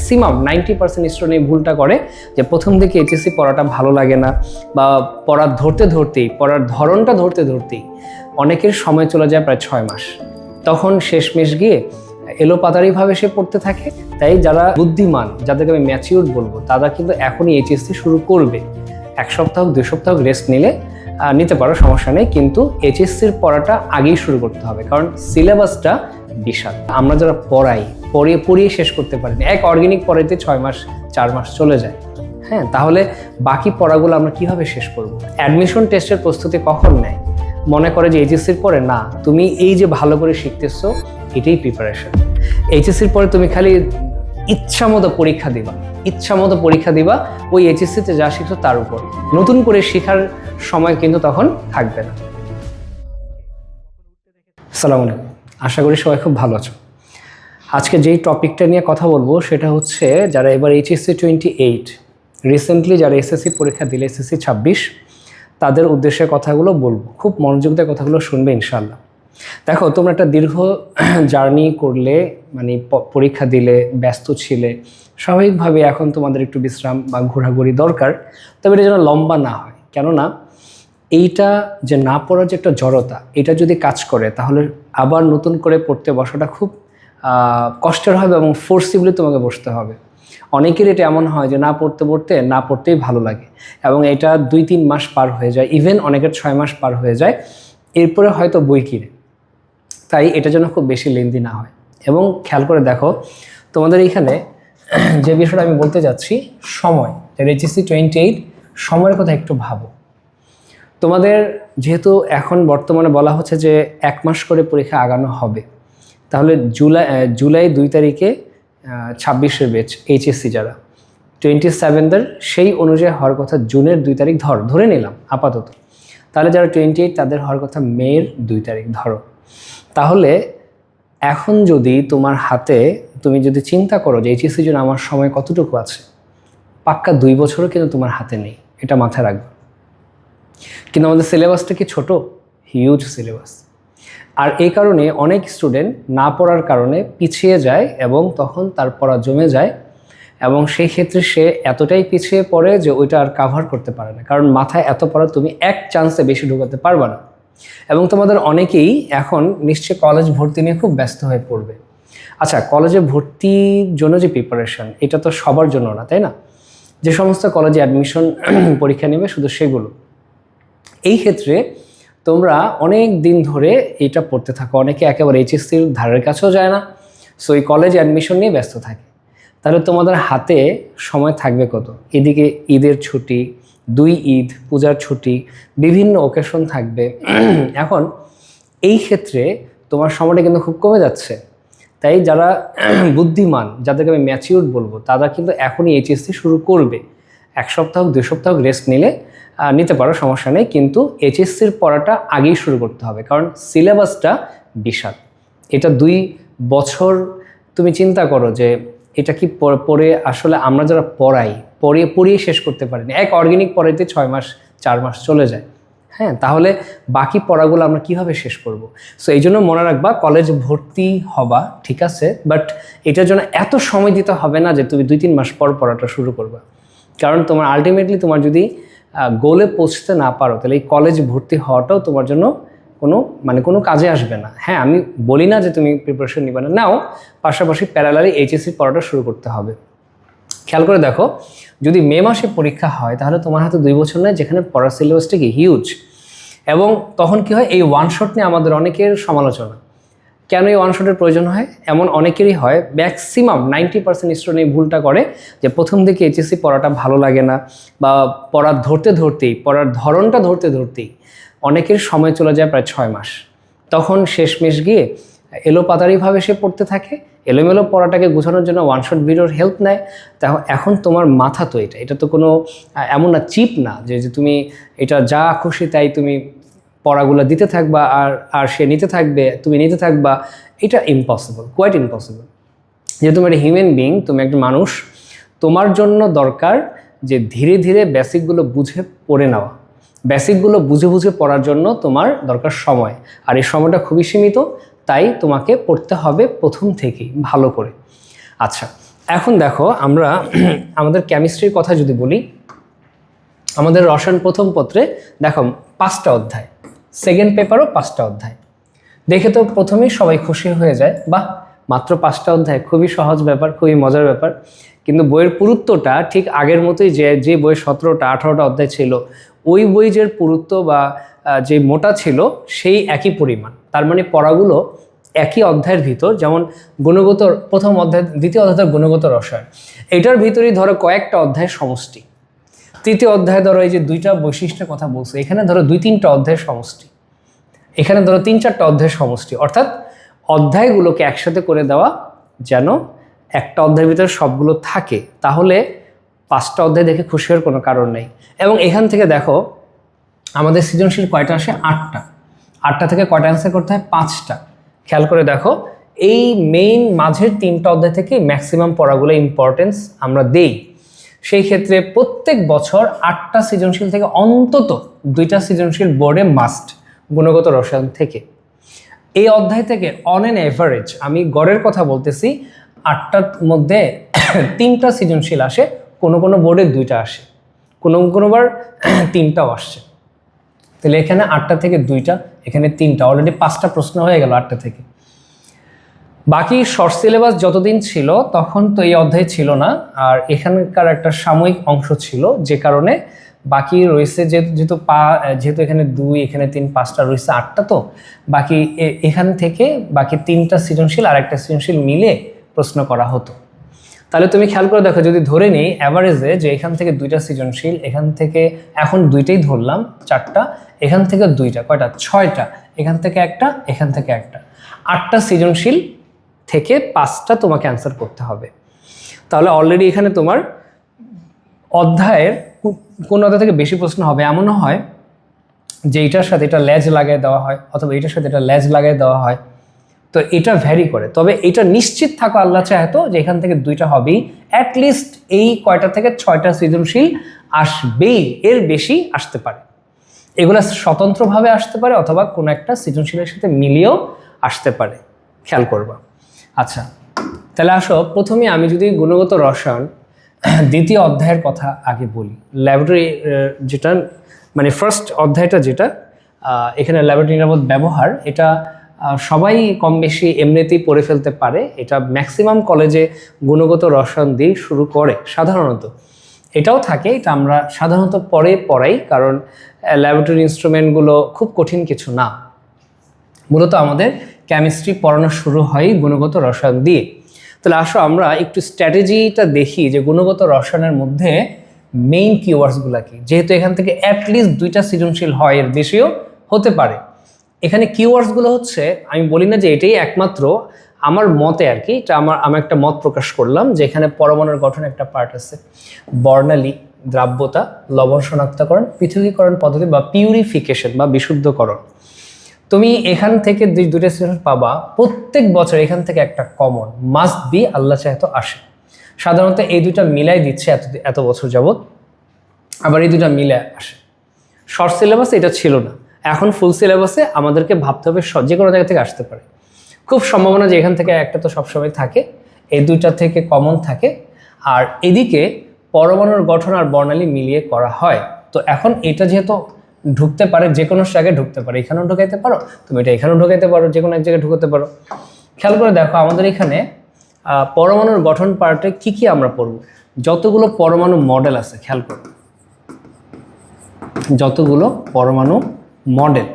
Maximum 90% student এই ভুলটা করে যে প্রথম দিকে এইচএসসি পড়াটা ভালো লাগে না, বা পড়ার ধরনটা ধরতে ধরতেই অনেকের সময় চলে যায় প্রায় 6 মাস। তখন শেষমেশ গিয়ে এলোপাতাড়িভাবে সে পড়তে থাকে। তাই যারা বুদ্ধিমান, যাদেরকে আমি ম্যাচিউরড বলবো, তারা কিন্তু এখনই এইচএসসি শুরু করবে। 1 সপ্তাহ 2 সপ্তাহ রেস্ট নিতে পারো, সমস্যা নেই, কিন্তু এইচএসসির পড়াটা আগেই শুরু করতে হবে, কারণ সিলেবাসটা বিশাল। আমরা যারা পড়িয়ে শেষ করতে পারিনি, এক অর্গানিক পড়াইতে 6 মাস 4 মাস চলে যায়। হ্যাঁ, তাহলে বাকি পড়াগুলো আমরা কিভাবে শেষ করব? অ্যাডমিশন টেস্টের প্রস্তুতি কখন নেয়? মনে করে যে এইচএসসির পরে না, তুমি এই যে ভালো করে শিখতেছো এটাই প্রিপারেশন। এইচএসসির পরে তুমি খালি ইচ্ছা মতো পরীক্ষা দিবা, ওই এইচএসসিতে যা শিখছো তার উপর, নতুন করে শেখার সময় কিন্তু তখন থাকবে না। আসসালামু আলাইকুম, আশা করি সবাই খুব ভালো আছো। আজকে যেই টপিকটা নিয়ে কথা বলবো সেটা হচ্ছে যারা এবার এইচএসসি 28 রিসেন্টলি যারা এসএসসি পরীক্ষা দিলে, এসএসসি 26, তাদের উদ্দেশ্যে কথাগুলো বলবো। খুব মনোযোগ দিয়ে কথাগুলো শুনবে ইনশাআল্লাহ। দেখো, তোমরা একটা দীর্ঘ জার্নি করলে, মানে পরীক্ষা দিলে, ব্যস্ত ছিলে, স্বাভাবিকভাবে এখন তোমাদের একটু বিশ্রাম বা ঘোরাঘুরি দরকার। তবে এটা যেন লম্বা না হয়, কেননা এইটা যে না পড়ার যে একটা জড়তা, এটা যদি কাজ করে তাহলে আবার নতুন করে পড়তে বসাটা খুব কষ্টের হবে এবং ফোর্সিবলি তোমাকে বসতে হবে। অনেকের এটা এমন হয় যে না পড়তেই ভালো লাগে, এবং এটা 2-3 মাস পার হয়ে যায়, ইভেন অনেকের 6 মাস পার হয়ে যায়, এরপরে হয়তো বই কিনে। তাই এটা যেন খুব বেশি লেন্দি না হয়। এবং খেয়াল করে দেখো, তোমাদের এইখানে যে বিষয়টা আমি বলতে যাচ্ছি, সময়, এইচএসসি 28 সময়ের কথা একটু ভাবো। তোমাদের যেহেতু এখন বর্তমানে বলা হচ্ছে যে 1 মাস করে পরীক্ষা আগানো হবে, তাহলে জুলাই 2 তারিখে 26-এর ব্যাচ এইচএসসি যারা 27দের, সেই অনুযায়ী হওয়ার কথা জুনের 2 তারিখ ধরে নিলাম আপাতত। তাহলে যারা 28 তাদের হওয়ার কথা মের 2 তারিখ ধরো। তাহলে এখন যদি তোমার হাতে, তুমি যদি চিন্তা করো যে এইচএসসির জন্য আমার সময় কতটুকু আছে, পাক্কা 2 বছরও কিন্তু তোমার হাতে নেই, এটা মাথায় রাখবে। কিন্তু আমাদের সিলেবাসটা কি ছোট? Huge syllabus. আর এই কারণে অনেক স্টুডেন্ট না পড়ার কারণে পিছিয়ে যায়, এবং তখন তার পড়া জমে যায়, এবং সেই ক্ষেত্রে সে এতটাই পিছিয়ে পড়ে যে ওইটা আর কাভার করতে পারে না, কারণ মাথায় এত পড়া তুমি এক চান্সে বেশি ঢোকাতে পারবে না। এবং তোমাদের অনেকেই এখন নিশ্চয়ই কলেজ ভর্তি নিয়ে খুব ব্যস্ত হয়ে পড়বে। আচ্ছা, কলেজে ভর্তির জন্য যে প্রিপারেশন, এটা তো সবার জন্য না, তাই না? যে সমস্ত কলেজে অ্যাডমিশন পরীক্ষা নেবে শুধু সেগুলো। এই ক্ষেত্রে তোমরা অনেক দিন ধরে এটা পড়তে থাকো, অনেকে একেবারে এইচএসসির ধারের কাছেও যায় না, সো এই কলেজ অ্যাডমিশন নিয়ে ব্যস্ত থাকে। তাহলে তোমাদের হাতে সময় থাকবে কত? এদিকে ঈদের ছুটি, 2 ঈদ, পূজার ছুটি, বিভিন্ন ওকেশন থাকবে। এখন এই ক্ষেত্রে তোমার সময়টা কিন্তু খুব কমে যাচ্ছে। তাই যারা বুদ্ধিমান, যাদেরকে আমি ম্যাচিউরড বলবো, তারা কিন্তু এখনই এইচএসসি শুরু করবে। 1 সপ্তাহ 2 সপ্তাহ রেস্ট নিতে পারো, সমস্যা নেই, কিন্তু এইচএসসির পড়াটা আগেই শুরু করতে হবে, কারণ সিলেবাসটা বিশাল। এটা 2 বছর, তুমি চিন্তা করো যে এটা কি পড়ে আসলে আমরা যারা পড়িয়ে শেষ করতে পারিনি, এক অর্গানিক পড়াইতে 6 মাস 4 মাস চলে যায়। হ্যাঁ, তাহলে বাকি পড়াগুলো আমরা কিভাবে শেষ করব? সো এই জন্য মনে রাখবা, কলেজ ভর্তি হবা ঠিক আছে, বাট এটার জন্য এত সময় দিতে হবে না যে তুমি 2-3 মাস পর পড়াটা শুরু করবা, কারণ তোমার আলটিমেটলি তোমার যদি গোলে পৌঁছতে না পারো, তাহলে এই কলেজ ভর্তি হওয়াটাও তোমার জন্য কোনো কাজে আসবে না। হ্যাঁ, আমি বলি না যে তুমি প্রিপারেশন নিবে না, নাও, পাশাপাশি প্যারালালি এইচএসসি পড়াটা শুরু করতে হবে। খেয়াল করে দেখো, যদি মে মাসে পরীক্ষা হয় তাহলে তোমার হাতে 2 বছর নেয়, যেখানে পড়ার সিলেবাসটা কি হিউজ। এবং তখন কি হয়, এই ওয়ান শট নিয়ে আমাদের অনেকের সমালোচনা, কেন এই ওয়ান শটের প্রয়োজন হয়? এমন অনেকেরই হয়, ম্যাক্সিমাম 90% স্টুডেন্ট এই ভুলটা করে যে প্রথম দিকে এইচএসসি পড়াটা ভালো লাগে না, বা পড়ার ধরনটা ধরতে ধরতেই অনেকের সময় চলে যায় প্রায় 6 মাস। তখন শেষমেশ গিয়ে এলোপাতাড়িভাবে সে পড়তে থাকে, এলোমেলো পড়াটাকে গোছানোর জন্য ওয়ান শট ভিডিওর হেল্প নেয়। এখন তোমার মাথা তো এটা তো কোনো এমন না, চিপ না যে তুমি এটা যা খুশি তাই তুমি পড়াগুলো দিতে থাকবা আর সে নিতে থাকবে, তুমি নিতে থাকবা। এটা ইম্পসিবল, কোয়াইট ইম্পসিবল। যে তুমি একটা হিউম্যান বিইং, তুমি একটা মানুষ, তোমার জন্য দরকার যে ধীরে ধীরে বেসিকগুলো বুঝে পড়ে নেওয়া। বেসিকগুলো বুঝে পড়ার জন্য তোমার দরকার সময়, আর এই সময়টা খুবই সীমিত, তাই তোমাকে পড়তে হবে প্রথম থেকেই ভালো করে। আচ্ছা, এখন দেখো আমরা আমাদের কেমিস্ট্রির কথা যদি বলি, আমাদের রসায়ন প্রথম পত্রে দেখো 5টা অধ্যায়, সেকেন্ড পেপারও 5টা অধ্যায়। দেখে তো প্রথমেই সবাই খুশি হয়ে যায়, বাহ মাত্র 5টা অধ্যায়, খুবই সহজ ব্যাপার, খুবই মজার ব্যাপার। কিন্তু বইয়ের পুরুত্বটা ঠিক আগের মতোই, যে বই 17টা 18টা অধ্যায় ছিল, ওই বই যে পুরুত্ব বা যে মোটা ছিল সেই একই পরিমাণ। তার মানে পড়াগুলো একই অধ্যায়ের ভিতর, যেমন গুণগত প্রথম অধ্যায়, দ্বিতীয় অধ্যায় গুণগত রসায়ন, এটার ভিতরেই ধরো কয়েকটা অধ্যায়ের সমষ্টি। তৃতীয় অধ্যায় ধরো এই যে 2টা বৈশিষ্ট্যের কথা বলছো, এখানে ধরো 2-3টা অধ্যায়ের সমষ্টি, এখানে ধরো 3-4টা অধ্যায়ের সমষ্টি। অর্থাৎ অধ্যায়গুলোকে একসাথে করে দেওয়া যেন একটা অধ্যায়ের ভিতরে সবগুলো থাকে, তাহলে 5টা অধ্যায় দেখে খুশি হওয়ার কোনো কারণ নেই। এবং এখান থেকে দেখো আমাদের সৃজনশীল কয়টা আসে? 8টা। 8টা থেকে কয়টা অ্যান্সার করতে হয়? 5টা। খেয়াল করে দেখো, এই মেইন মাঝের 3টা অধ্যায় থেকে ম্যাক্সিমাম পড়াগুলো ইম্পর্টেন্স আমরা দেই। সেই ক্ষেত্রে প্রত্যেক বছর 8টা সৃজনশীল থেকে অন্তত 2টা সৃজনশীল বোর্ডে মাস্ট, গুণগত রসায়ন থেকে। এই অধ্যায় থেকে অন অ্যান এভারেজ, আমি গড়ের কথা বলতেছি, 8টার মধ্যে 3টা সৃজনশীল আসে, কোনো কোনো বোর্ডে 2টা আসে, কোনোবার 3টাও আসছে। তাহলে এখানে 8টা থেকে 2টা, এখানে 3টা, অলরেডি 5টা প্রশ্ন হয়ে গেল 8টা থেকে। বাকি শর্ট সিলেবাস যতদিন ছিল তখন তো এই অধ্যায় ছিল না, আর এখানকার একটা সাময়িক অংশ ছিল, যে কারণে বাকি রয়েছে যেহেতু এখানে 2, এখানে 3, 5টা রয়েছে, 8টা। তো বাকি এখান থেকে বাকি 3টা সৃজনশীল আর একটা সৃজনশীল মিলে প্রশ্ন করা হতো। তাহলে তুমি খেয়াল করে দেখো, যদি ধরে নিই অ্যাভারেজে যে এখান থেকে 2টা সৃজনশীল, এখান থেকে এখন 2টাই ধরলাম, 4টা, এখান থেকে 2টা, কয়টা? 6টা, এখান থেকে একটা, এখান থেকে একটা, 8টা সৃজনশীল থেকে 5টা তোমাকে অ্যান্সার করতে হবে। তাহলে অলরেডি এখানে তোমার অধ্যায়ের কোন অধ্যায় থেকে বেশি প্রশ্ন হবে এমনও হয় যে এটার সাথে এটা ল্যাজ লাগিয়ে দেওয়া হয়, অথবা এটার সাথে এটা ল্যাজ লাগিয়ে দেওয়া হয়। তো এটা ভ্যারি করে, তবে এটা নিশ্চিত থাকো আল্লাহ চাইতো যে এখান থেকে 2টা হবেই, অ্যাটলিস্ট এই কয়টা থেকে 6টা সৃজনশীল আসবেই, এর বেশি আসতে পারে। এগুলো স্বতন্ত্রভাবে আসতে পারে, অথবা কোনো একটা সৃজনশীলের সাথে মিলিয়েও আসতে পারে, খেয়াল করবা। আচ্ছা, তাহলে আসো প্রথমে আমি যদি গুণগত রসায়ন দ্বিতীয় অধ্যায়ের কথা আগে বলি। ল্যাবরেটরি যেটা মানে ফার্স্ট অধ্যায়টা যেটা, এখানে ল্যাবরেটরি নিরাপদ ব্যবহার, এটা সবাই কম বেশি এমনিতেই পড়ে ফেলতে পারে। এটা ম্যাক্সিমাম কলেজে গুণগত রসায়ন দিয়ে শুরু করে সাধারণত। এটাও থাকে, এটা আমরা সাধারণত পরে পড়াই, কারণ ল্যাবরেটরি ইনস্ট্রুমেন্টগুলো খুব কঠিন কিছু না। মূলত আমাদের কেমিস্ট্রি পড়ানো শুরু হয় গুণগত রসায়ন দিয়ে। তাহলে আসো আমরা একটু স্ট্র্যাটেজিটা দেখি যে গুণগত রসায়নের মধ্যে মেইন কিওয়ার্ডসগুলো কি। যেহেতু এখান থেকে অ্যাটলিস্ট 2টা সৃজনশীল হয়, এর বেশিও হতে পারে। এখানে কিওয়ার্ডসগুলো হচ্ছে, আমি বলি না যে এটাই একমাত্র, আমার মতে আর কি, এটা আমি একটা মত প্রকাশ করলাম যে এখানে পরমাণুর গঠন একটা পার্ট আছে, বর্ণালী, দ্রাব্যতা, লবণ শনাক্তকরণ, পৃথকীকরণ পদ্ধতি বা পিউরিফিকেশন বা বিশুদ্ধকরণ। তুমি এখান থেকে 2টা সৃজনশীল পাবা প্রত্যেক বছর, এখান থেকে একটা কমন মাস্ট বি, আল্লাহ চাইতো আসে। সাধারণত এই 2টা মিলাই দিচ্ছে এত বছর যাবত, আবার এই 2টা মিলে আসে। শর্ট সিলেবাসে এটা ছিল না, এখন ফুল সিলেবাসে আমাদেরকে ভাবতে হবে যে কোনো জায়গা থেকে আসতে পারে। খুব সম্ভাবনা যে এখান থেকে একটা তো সবসময় থাকে, এই 2টা থেকে কমন থাকে, আর এদিকে পরমাণুর গঠন আর বর্ণালী মিলিয়ে করা হয়। তো এখন এটা যেহেতু ঢুকতে পারে, যে কোনো জায়গায় ঢুকতে পারে, এখানেও ঢুকাইতে পারো তুমি, এটা এখানেও ঢুকাইতে পারো, যে কোনো এক জায়গায় ঢুকাতে পারো। খেয়াল করে দেখো আমাদের এখানে পরমাণুর গঠন পার্টে কি কি আমরা পড়ব। যতগুলো পরমাণু মডেল আছে, খেয়াল করো, যতগুলো পরমাণু model,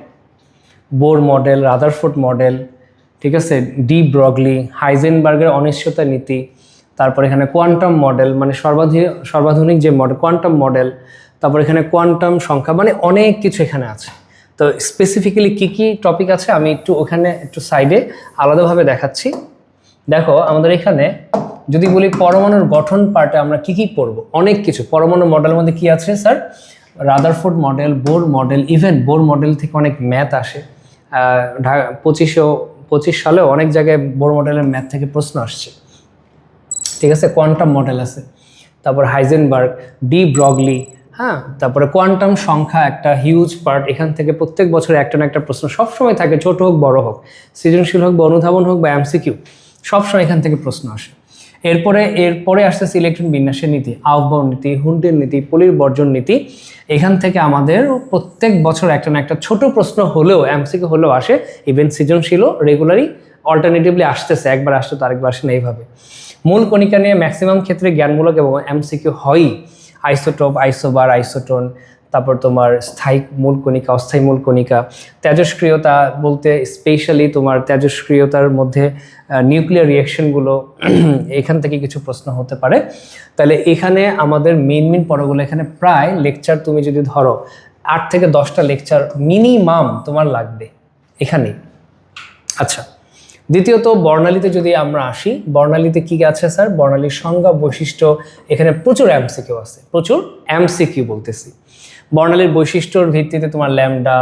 Bohr model, Rutherford model, ঠিক আছে, ডি ব্রগলি, হাইজেনবার্গের অনিশ্চয়তা নীতি, তারপর এখানে কোয়ান্টাম মডেল মানে সর্বাধুনিক যে মডেল, কোয়ান্টাম মডেল, তারপর এখানে কোয়ান্টাম সংখ্যা, মানে অনেক কিছু এখানে আছে। তো স্পেসিফিক্যালি কি কি টপিক আছে আমি ওখানে একটু সাইডে আলাদাভাবে দেখাচ্ছি। দেখো আমাদের এখানে যদি বলি পরমাণুর গঠন পার্টে আমরা কি কি পড়ব, অনেক কিছু। পরমাণু মডেলের মধ্যে কি আছে sir? Rutherford model, Bohr model, even Bohr model থেকে অনেক ম্যাথ আসে। 25 সালেও অনেক জায়গায় বোর মডেলের ম্যাথ থেকে প্রশ্ন আসছে, ঠিক আছে। কোয়ান্টাম মডেল আছে, তারপর হাইজেনবার্গ, ডি ব্রগলি, হ্যাঁ, তারপরে কোয়ান্টাম সংখ্যা একটা হিউজ পার্ট। এখান থেকে প্রত্যেক বছর একটা না একটা প্রশ্ন সবসময় থাকে, ছোট হোক বড় হোক, সৃজনশীল হোক বা অনুধাবন হোক বা এমসিকিউ, সবসময় এখান থেকে প্রশ্ন আসে। এরপরে আসতেছে ইলেকট্রন বিন্যাসের নীতি, আহ্বান নীতি, হুন্ডের নীতি, পলির বর্জন নীতি। এখান থেকে আমাদের প্রত্যেক বছর একটা না একটা ছোট প্রশ্ন হলেও এমসিকিউ হলেও আসে, ইভেন সৃজনশীলও রেগুলারই অল্টারনেটিভলি আসতেছে, একবার আসছে তো আরেকবার আসে না এইভাবে। মূল কণিকা নিয়ে ম্যাক্সিমাম ক্ষেত্রে জ্ঞানমূলক এবং এমসিকিউ হয়ই, আইসোটোপ, আইসোবার, আইসোটোন, তারপর তোমার স্থায়ী মূল কণিকা, অস্থায়ী মূল কণিকা, তেজস্ক্রিয়তা বলতে স্পেশালি তোমার তেজস্ক্রিয়তার মধ্যে নিউক্লিয়ার রিয়াকশনগুলো এখান থেকে কিছু প্রশ্ন হতে পারে। তাহলে এখানে আমাদের মেইন পড়াগুলো এখানে প্রায় লেকচার তুমি যদি ধরো 8 থেকে 10টা লেকচার মিনিমাম তোমার লাগবে এখানেই। আচ্ছা, দ্বিতীয়ত বর্ণালীতে যদি আমরা আসি, বর্ণালীতে কি আছে স্যার? বর্ণালীর সংজ্ঞা, বৈশিষ্ট্য, এখানে প্রচুর এমসিকিউ আছে, প্রচুর এমসিকিউ বলতেছি। বর্ণালীর বৈশিষ্ট্যর ভিত্তিতে তোমার ল্যামডা,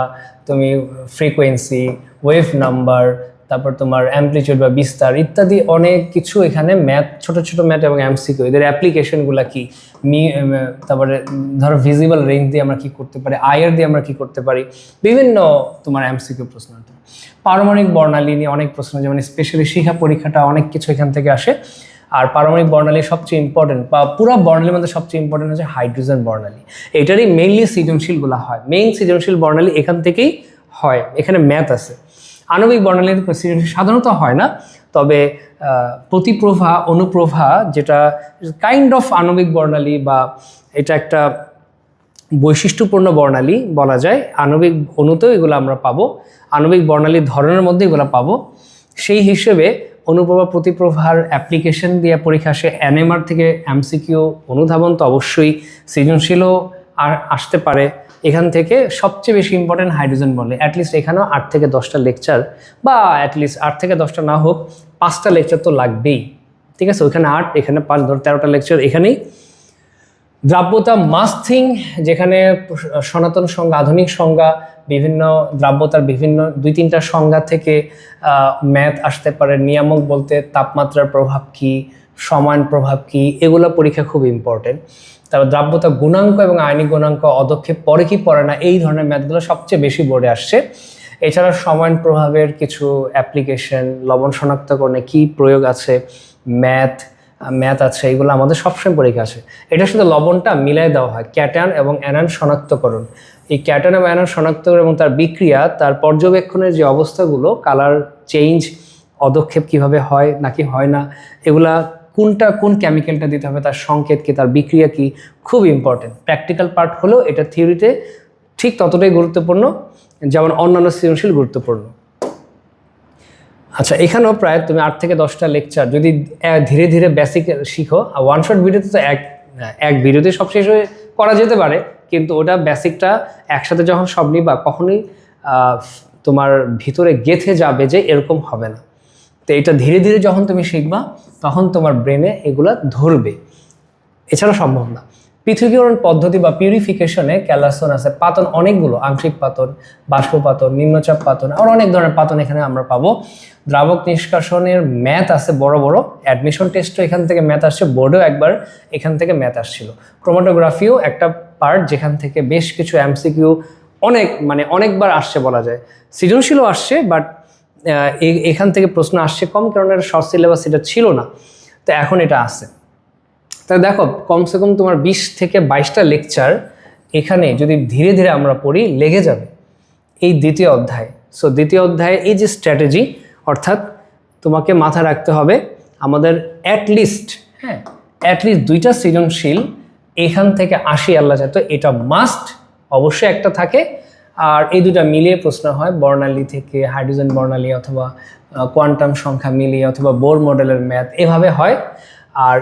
তুমি ফ্রিকোয়েন্সি, ওয়েভ নাম্বার, তারপর তোমার অ্যামপ্লিটিউড বা বিস্তার ইত্যাদি অনেক কিছু এখানে ম্যাথ, ছোট ছোট ম্যাথ এবং এমসিকিউ, এদের অ্যাপ্লিকেশনগুলো কি, তারপরে ধরো ভিজিবল রেঞ্জ দিয়ে আমরা কি করতে পারি, আয়ার দিয়ে আমরা কি করতে পারি, বিভিন্ন তোমার এমসিকিউ প্রশ্ন। পারমাণবিক বর্ণালী নিয়ে অনেক প্রশ্ন, যেমন স্পেশালি শিক্ষা পরীক্ষাটা অনেক কিছু এখান থেকে আসে। আর পারমাণবিক বর্ণালী সবচেয়ে ইম্পর্টেন্ট বা পুরো বর্ণালীর মধ্যে সবচেয়ে ইম্পর্টেন্ট হচ্ছে হাইড্রোজেন বর্ণালী। এটারই মেইনলি সৃজনশীলগুলো হয়, মেইন সৃজনশীল বর্ণালী এখান থেকেই হয়, এখানে ম্যাথ আছে। আণবিক বর্ণালীর সৃজনশীল সাধারণত হয় না, তবে প্রতিপ্রভা, অনুপ্রভা, যেটা কাইন্ড অফ আণবিক বর্ণালী বা এটা একটা বৈশিষ্ট্যপূর্ণ বর্ণালী বলা যায়, আণবিক অণুতেও এগুলো আমরা পাবো, আণবিক বর্ণালীর ধরনের মধ্যে এগুলো পাবো। সেই হিসেবে অনুপ্রভা, প্রতিপ্রভার অ্যাপ্লিকেশন দিয়ে পরীক্ষা আসে, এনএমআর থেকে এমসিকিউ, অনুধাবন তো অবশ্যই, সৃজনশীলও আসতে পারে। এখান থেকে সবচেয়ে বেশি ইম্পর্টেন্ট হাইড্রোজেন বর্ণালী, অ্যাটলিস্ট এখানেও 8 থেকে 10টা লেকচার, বা অ্যাটলিস্ট 8 থেকে 10টা না হোক 5টা লেকচার তো লাগবেই, ঠিক আছে? ওইখানে 8, এখানে 5, ধর 13টা লেকচার এখানেই। দ্রাব্যতা মাস্টিং, যেখানে সনাতন সংজ্ঞা, আধুনিক সংজ্ঞা, বিভিন্ন দ্রাব্যতার বিভিন্ন 2-3টা সংজ্ঞা থেকে ম্যাথ আসতে পারে। নিয়ামক বলতে তাপমাত্রার প্রভাব কি, সমান প্রভাব কি, এগুলো পরীক্ষা খুব ইম্পর্টেন্ট। তারপর দ্রাব্যতা গুণাঙ্ক এবং আয়নিক গুণাঙ্ক অদক্ষেপ পড়ে কি পড়ে না, এই ধরনের ম্যাথগুলো সবচেয়ে বেশি বোর্ডে আসছে। এছাড়া সমান প্রভাবের কিছু অ্যাপ্লিকেশন, লবণ শনাক্তকরণে কি প্রয়োগ আছে, ম্যাথ আছে, এগুলো আমাদের সবসময় পরীক্ষা আছে। এটা শুধু লবণটা মিলাই দেওয়া হয়, ক্যাটায়ন এবং অ্যানায়ন শনাক্তকরণ। এই ক্যাটায়ন এবং অ্যানায়ন শনাক্তকরণ এবং তার বিক্রিয়া, তার পর্যবেক্ষণের যে অবস্থাগুলো, কালার চেঞ্জ, অদক্ষেপ কিভাবে হয় নাকি হয় না, এগুলা কোন কেমিক্যালটা দিতে হবে, তার সংকেত কি, তার বিক্রিয়া কি, খুব ইম্পর্টেন্ট। প্র্যাকটিক্যাল পার্ট হলেও এটা থিওরিতে ঠিক ততটাই গুরুত্বপূর্ণ যেমন অন্যান্য সৃজনশীল গুরুত্বপূর্ণ। আচ্ছা, এখানেও প্রায় তুমি 8 থেকে 10টা লেকচার যদি ধীরে ধীরে বেসিক শিখো, ওয়ান শট ভিডিওতে তো এক ভিডিওতে সব শেষ হয়ে করা যেতে পারে, কিন্তু ওটা বেসিকটা একসাথে যখন সব নিবা কখনোই তোমার ভিতরে গেঁথে যাবে যে এরকম হবে না। তো এটা ধীরে ধীরে যখন তুমি শিখবা তখন তোমার ব্রেনে এগুলা ধরবে, এছাড়া সম্ভব না। পৃথকীকরণ পদ্ধতি বা পিউরিফিকেশনে ক্যালাসন আছে, পাতন অনেকগুলো, আংশিক পাতন, বাষ্প পাতন, নিম্নচাপ পাতন, আর অনেক ধরনের পাতন এখানে আমরা পাবো। দ্রাবক নিষ্কাশনের ম্যাথ আছে বড় বড়, অ্যাডমিশন টেস্টও এখান থেকে ম্যাথ আসছে, বোর্ডেও একবার এখান থেকে ম্যাথ আসছিল। ক্রোমাটোগ্রাফিও একটা পার্ট যেখান থেকে বেশ কিছু এমসিকিউ অনেকবার আসছে বলা যায়। সৃজনশীলও আসছে, বাট এখান থেকে প্রশ্ন আসছে কম, কারণ এটা শর্ট সিলেবাস, এটা ছিল না, তো এখন এটা আছে। তাই দেখো, কমসে কম তোমার 20 থেকে 22টা লেকচার এখানে যদি ধীরে ধীরে আমরা পড়ি লেগে যাবে এই দ্বিতীয় অধ্যায়। সো দ্বিতীয় অধ্যায়ে এই যে স্ট্র্যাটেজি, অর্থাৎ তোমাকে মাথায় রাখতে হবে আমাদের অ্যাটলিস্ট 2টা সৃজনশীল এখান থেকে 80 আল্লাহ চায়, তো এটা মাস্ট অবশ্যই একটা থাকে। আর এই দুটা মিলিয়ে প্রশ্ন হয়, বর্ণালী থেকে হাইড্রোজেন বর্ণালী অথবা কোয়ান্টাম সংখ্যা মিলিয়ে অথবা বোর মডেলের ম্যাথ, এভাবে হয়। আর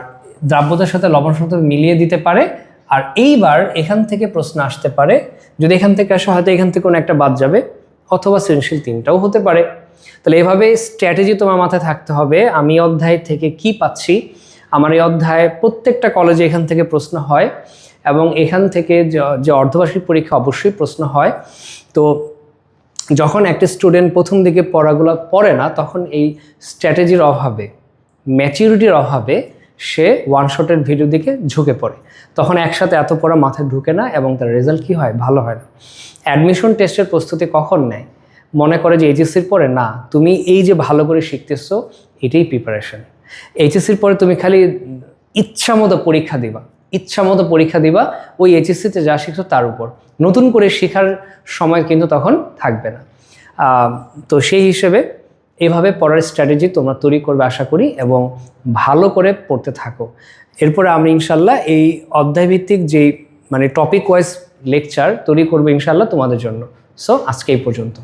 দ্রাব্যতার সাথে লবণ শনাক্তকরণ মিলিয়ে দিতে পারে। আর এইবার এখান থেকে প্রশ্ন আসতে পারে, যদি এখান থেকে আসে হয়তো এখান থেকে কোনো একটা বাদ যাবে, অথবা সৃজনশীল 3টাও হতে পারে। তাহলে এভাবে স্ট্র্যাটেজি তোমার মাথায় থাকতে হবে, আমি অধ্যায় থেকে কি পাচ্ছি। আমার এই অধ্যায়ে প্রত্যেকটা কলেজে এখান থেকে প্রশ্ন হয়, এবং এখান থেকে যে অর্ধবার্ষিক পরীক্ষা অবশ্যই প্রশ্ন হয়। তো যখন একটা স্টুডেন্ট প্রথম দিকে পড়াগুলো পড়ে না, তখন এই স্ট্র্যাটেজির অভাবে, ম্যাচিউরিটির অভাবে সে ওয়ান শটের ভিডিও দিকে ঝুঁকে পড়ে, তখন একসাথে এত পড়া মাথায় ঢুকে না এবং তার রেজাল্ট কি হয়, ভালো হয় না। অ্যাডমিশন টেস্টের প্রস্তুতি কখন নেয়? মনে করে যে এইচএসসির পরে না, তুমি এই যে ভালো করে শিখতেছো এটাই প্রিপারেশন। এইচএসসির পরে তুমি খালি ইচ্ছা মতো পরীক্ষা দিবা, ওই এইচএসসিতে যা শিখছো তার উপর, নতুন করে শেখার সময় কিন্তু তখন থাকবে না। তো সেই হিসেবে এভাবে পড়ার স্ট্র্যাটেজি তোমরা তৈরি করবে আশা করি, এবং ভালো করে পড়তে থাকো। এরপরে আমরা ইনশাল্লাহ এই অধ্যায়ভিত্তিক যেই মানে টপিক ওয়াইজ লেকচার তৈরি করবো ইনশাল্লাহ তোমাদের জন্য। সো আজকে এই পর্যন্ত।